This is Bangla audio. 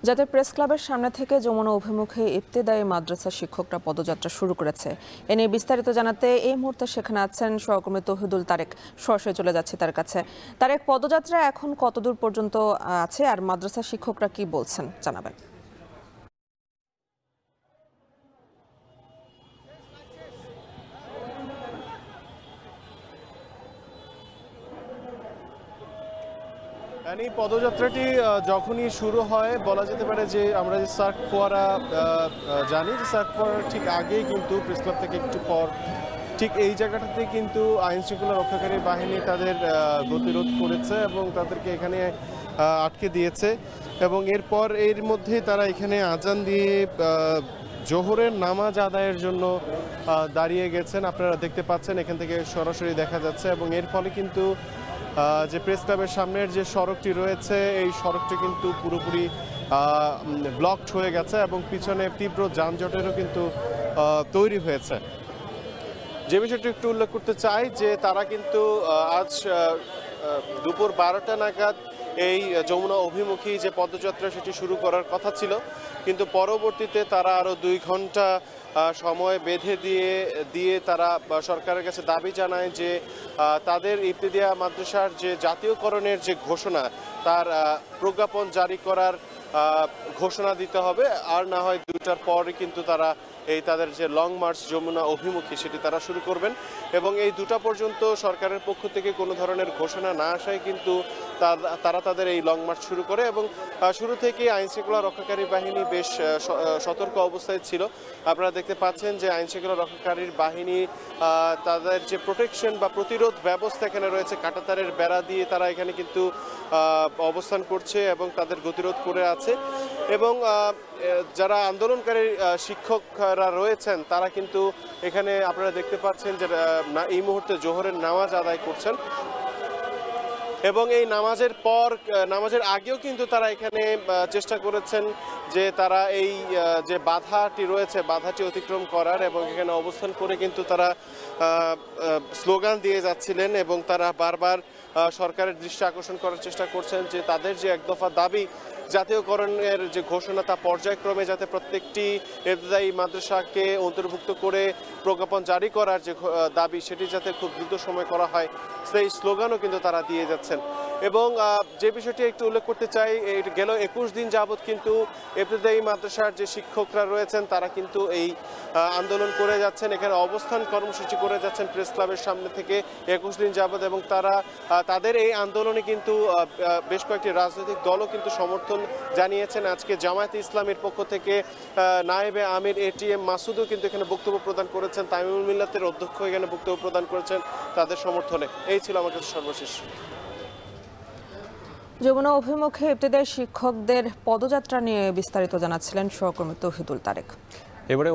জাতীয় প্রেস ক্লাবের সামনে থেকে যমুনা অভিমুখে ইবতেদায়ী মাদ্রাসা শিক্ষকরা পদযাত্রা শুরু করেছে। এ নিয়ে বিস্তারিত জানাতে এই মুহূর্তে সেখানে আছেন সহকর্মী তৌহিদুল তারেক। সরাসরি চলে যাচ্ছে তার কাছে। তারেক, পদযাত্রা এখন কতদূর পর্যন্ত আছে আর মাদ্রাসা শিক্ষকরা কি বলছেন জানাবেন। এই পদযাত্রাটি যখনই শুরু হয় বলা যেতে পারে যে আমরা যে সার্ক ফোয়ারা জানি যে সার্ক ফোয়ারা ঠিক আগেই কিন্তু প্রেস ক্লাব থেকে একটু পর ঠিক এই জায়গাটাতে কিন্তু আইন শৃঙ্খলা রক্ষাকারী বাহিনী তাদের গতিরোধ করেছে এবং তাদেরকে এখানে আটকে দিয়েছে এবং এরপর এর মধ্যেই তারা এখানে আজান দিয়ে জোহরের নামাজ আদায়ের জন্য দাঁড়িয়ে গেছেন। আপনারা দেখতে পাচ্ছেন এখান থেকে সরাসরি দেখা যাচ্ছে এবং এর ফলে কিন্তু যে প্রেস ক্লাবের সামনের যে সড়কটি রয়েছে এই সড়কটি কিন্তু পুরোপুরি ব্লকড হয়ে গেছে এবং পিছনে তীব্র যানজটেরও কিন্তু তৈরি হয়েছে। যে বিষয়টি একটু উল্লেখ করতে চাই যে তারা কিন্তু আজ দুপুর 12টা নাগাদ এই যমুনা অভিমুখী যে পদযাত্রা সেটি শুরু করার কথা ছিল, কিন্তু পরবর্তীতে তারা আরও 2 ঘন্টা সময় বেঁধে দিয়ে তারা সরকারের কাছে দাবি জানায় যে তাদের ইবতেদায়ী মাদ্রাসার যে জাতীয়করণের যে ঘোষণা তার প্রজ্ঞাপন জারি করার ঘোষণা দিতে হবে, আর না হয় 2টার পরে কিন্তু তারা এই তাদের যে লং মার্চ যমুনা অভিমুখী সেটি তারা শুরু করবেন এবং এই 2টা পর্যন্ত সরকারের পক্ষ থেকে কোনো ধরনের ঘোষণা না আসায় কিন্তু তারা তাদের এই লং মার্চ শুরু করে এবং শুরু থেকে আইন শৃঙ্খলা রক্ষাকারী বাহিনী বেশ সতর্ক অবস্থায় ছিল। আপনারা দেখতে পাচ্ছেন যে আইন শৃঙ্খলা রক্ষাকারী বাহিনী তাদের যে প্রোটেকশন বা প্রতিরোধ ব্যবস্থা এখানে রয়েছে, কাঁটাতারের বেড়া দিয়ে তারা এখানে কিন্তু অবস্থান করছে এবং তাদের গতিরোধ করে আছে এবং যারা আন্দোলনকারী শিক্ষকরা রয়েছেন তারা কিন্তু এখানে আপনারা দেখতে পাচ্ছেন যে এই মুহূর্তে জোহরের নামাজ আদায় করছেন এবং এই নামাজের আগেও কিন্তু তারা এখানে চেষ্টা করেছেন যে তারা এই যে বাধাটি রয়েছে বাধাটি অতিক্রম করার এবং এখানে অবস্থান করে কিন্তু তারা স্লোগান দিয়ে যাচ্ছিলেন এবং তারা বারবার সরকারের দৃষ্টি আকর্ষণ করার চেষ্টা করছেন যে তাদের যে এক দফা দাবি জাতীয়করণের যে ঘোষণা তা পর্যায়ক্রমে যাতে প্রত্যেকটি ইবতেদায়ী মাদ্রাসাকে অন্তর্ভুক্ত করে প্রজ্ঞাপন জারি করার যে দাবি সেটি যাতে খুব দ্রুত সময় করা হয় সেই স্লোগানও কিন্তু তারা দিয়ে যাচ্ছেন। এবং যে বিষয়টি একটু উল্লেখ করতে চাই, গেল 21 দিন যাবৎ কিন্তু ইবতেদায়ী মাদ্রাসার যে শিক্ষকরা রয়েছেন তারা কিন্তু এই আন্দোলন করে যাচ্ছেন, এখানে অবস্থান কর্মসূচি করে যাচ্ছেন প্রেস ক্লাবের সামনে থেকে 21 দিন যাবৎ এবং তারা তাদের এই আন্দোলনে কিন্তু বেশ কয়েকটি রাজনৈতিক দলও কিন্তু সমর্থন জানিয়েছেন। আজকে জামায়াতে ইসলামের পক্ষ থেকে নায়েবে আমির ATM মাসুদও কিন্তু এখানে বক্তব্য প্রদান করেছেন, তামিমুল মিল্লাতের অধ্যক্ষ এখানে বক্তব্য প্রদান করেছেন তাদের সমর্থনে। এই ছিল আমার কাছে সর্বশেষ। যমুনা অভিমুখে ইবতেদায়ী শিক্ষকদের পদযাত্রা নিয়ে বিস্তারিত জানাচ্ছিলেন সহকর্মী তৌহিদুল তারেক। এবারে